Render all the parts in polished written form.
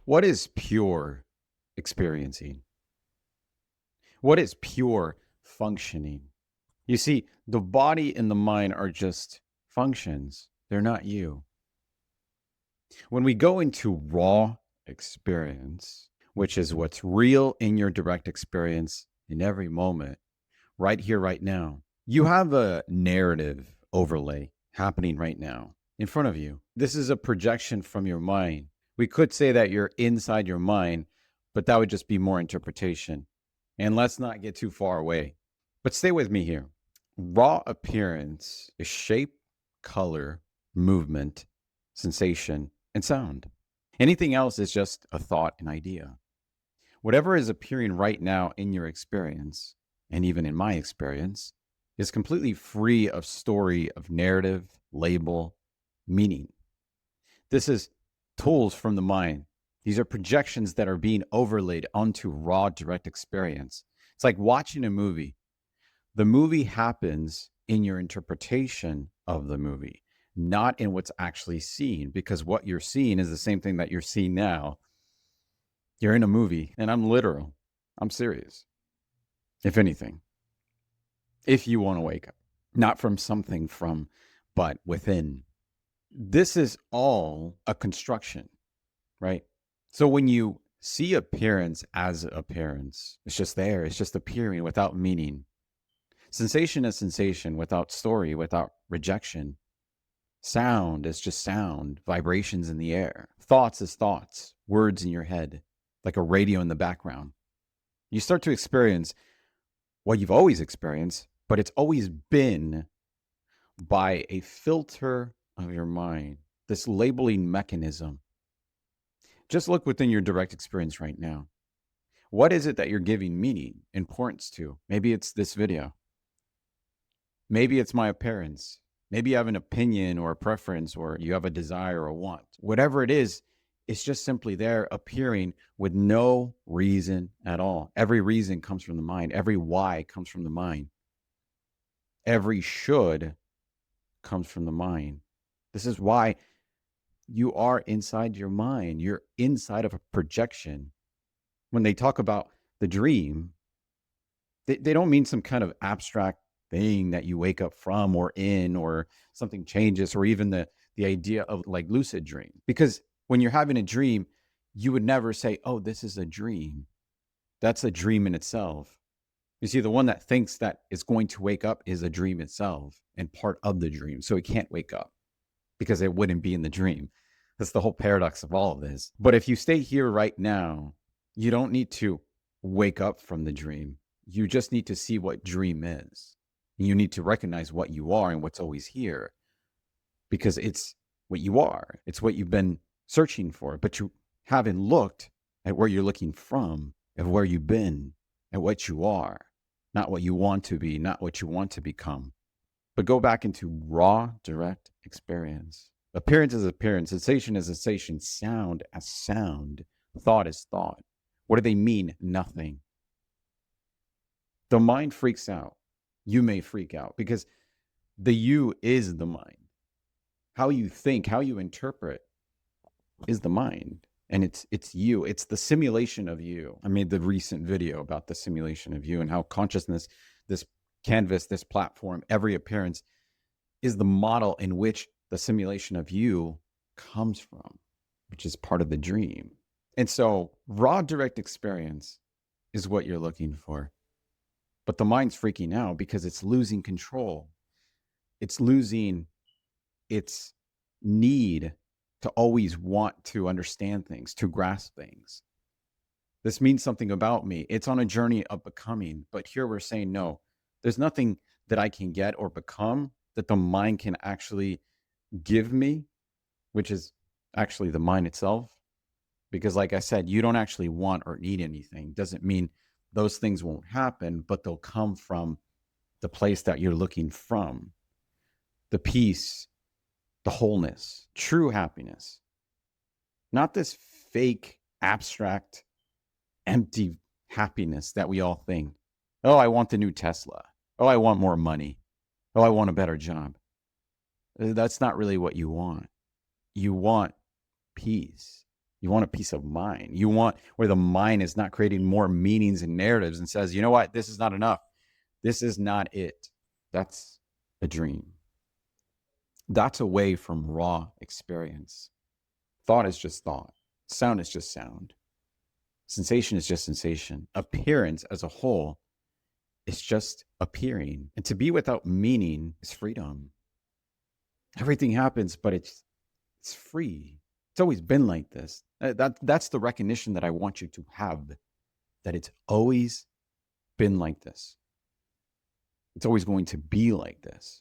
What is pure experiencing? What is pure functioning? You see, the body and the mind are just functions. They're not you. When we go into raw experience, which is what's real in your direct experience in every moment, right here, right now, you have a narrative overlay happening right now in front of you. This is a projection from your mind. We could say that you're inside your mind, but that would just be more interpretation. And let's not get too far away. But stay with me here. Raw appearance is shape, color, movement, sensation, and sound. Anything else is just a thought, an idea. Whatever is appearing right now in your experience, and even in my experience, is completely free of story, of narrative, label, meaning. This is tools from the mind. These are projections that are being overlaid onto raw, direct experience. It's like watching a movie. The movie happens in your interpretation of the movie, not in what's actually seen, because what you're seeing is the same thing that you're seeing now. You're in a movie, and I'm literal. I'm serious. If anything, if you want to wake up, not from something from, but within. This is all a construction, right? So when you see appearance as appearance, it's just there, it's just appearing without meaning. Sensation is sensation without story, without rejection. Sound is just sound, vibrations in the air. Thoughts is thoughts, words in your head, like a radio in the background. You start to experience what you've always experienced, but it's always been by a filter of your mind, this labeling mechanism. Just look within your direct experience right now. What is it that you're giving meaning, importance to? Maybe it's this video. Maybe it's my appearance. Maybe you have an opinion or a preference, or you have a desire or a want. Whatever it is, it's just simply there appearing with no reason at all. Every reason comes from the mind. Every why comes from the mind. Every should comes from the mind. This is why you are inside your mind. You're inside of a projection. When they talk about the dream, they don't mean some kind of abstract thing that you wake up from or in, or something changes, or even the idea of like lucid dream. Because when you're having a dream, you would never say, oh, this is a dream. That's a dream in itself. You see, the one that thinks that it's going to wake up is a dream itself and part of the dream. So it can't wake up because it wouldn't be in the dream. That's the whole paradox of all of this. But if you stay here right now, you don't need to wake up from the dream. You just need to see what dream is. You need to recognize what you are and what's always here, because it's what you are. It's what you've been searching for, but you haven't looked at where you're looking from, at where you've been, at what you are, not what you want to be, not what you want to become. But go back into raw, direct experience. Appearance is appearance, sensation is sensation, sound as sound, thought is thought. What do they mean? Nothing. The mind freaks out. You may freak out because the you is the mind. How you think, how you interpret is the mind. And it's you. It's the simulation of you. I made the recent video about the simulation of you and how consciousness, this canvas, this platform, every appearance is the model in which the simulation of you comes from, which is part of the dream. And so raw direct experience is what you're looking for. But the mind's freaking out because it's losing control. It's losing its need to always want to understand things, to grasp things. This means something about me. It's on a journey of becoming. But here we're saying, no, there's nothing that I can get or become that the mind can actually give me, which is actually the mind itself. Because like I said, you don't actually want or need anything. Doesn't mean those things won't happen, but they'll come from the place that you're looking from. The peace, the wholeness, true happiness. Not this fake, abstract, empty happiness that we all think. Oh, I want the new Tesla. Oh, I want more money. Oh, I want a better job. That's not really what you want. You want peace. You want a peace of mind. You want where the mind is not creating more meanings and narratives and says, you know what, this is not enough. This is not it. That's a dream. That's away from raw experience. Thought is just thought. Sound is just sound. Sensation is just sensation. Appearance as a whole is just appearing. And to be without meaning is freedom. Everything happens, but it's free. It's always been like this. That's the recognition that I want you to have, that it's always been like this. It's always going to be like this.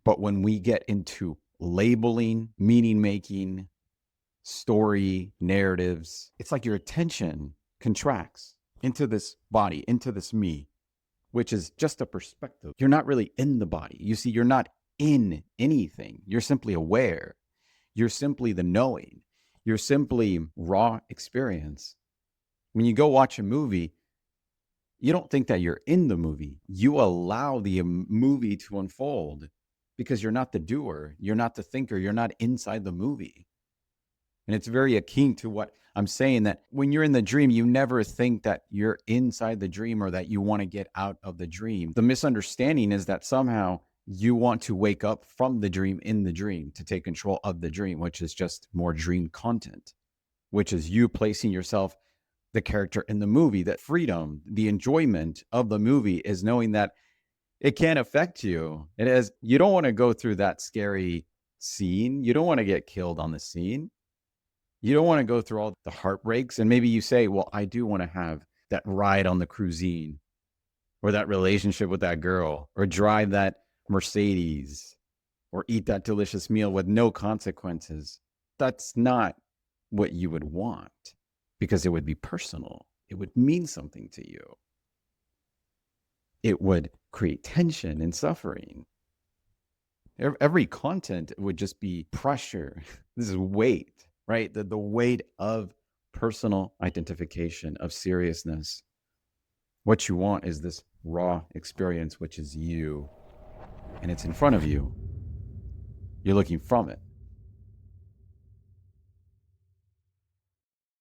But when we get into labeling, meaning making, story, narratives, it's like your attention contracts into this body, into this me, which is just a perspective. You're not really in the body. You see, you're not in anything. You're simply aware. You're simply the knowing. You're simply raw experience. When you go watch a movie, you don't think that you're in the movie. You allow the movie to unfold because you're not the doer. You're not the thinker. You're not inside the movie. And it's very akin to what I'm saying, that when you're in the dream, you never think that you're inside the dream or that you want to get out of the dream. The misunderstanding is that somehow you want to wake up from the dream in the dream to take control of the dream, which is just more dream content, which is you placing yourself, the character in the movie. That freedom, the enjoyment of the movie is knowing that it can't affect you. It is, you don't want to go through that scary scene. You don't want to get killed on the scene. You don't want to go through all the heartbreaks. And maybe you say, well, I do want to have that ride on the cruisine, or that relationship with that girl, or drive that Mercedes, or eat that delicious meal with no consequences. That's not what you would want, because it would be personal. It would mean something to you. It would create tension and suffering. Every content would just be pressure. This is weight, right? The weight of personal identification, of seriousness. What you want is this raw experience, which is you, and it's in front of you. You're looking from it.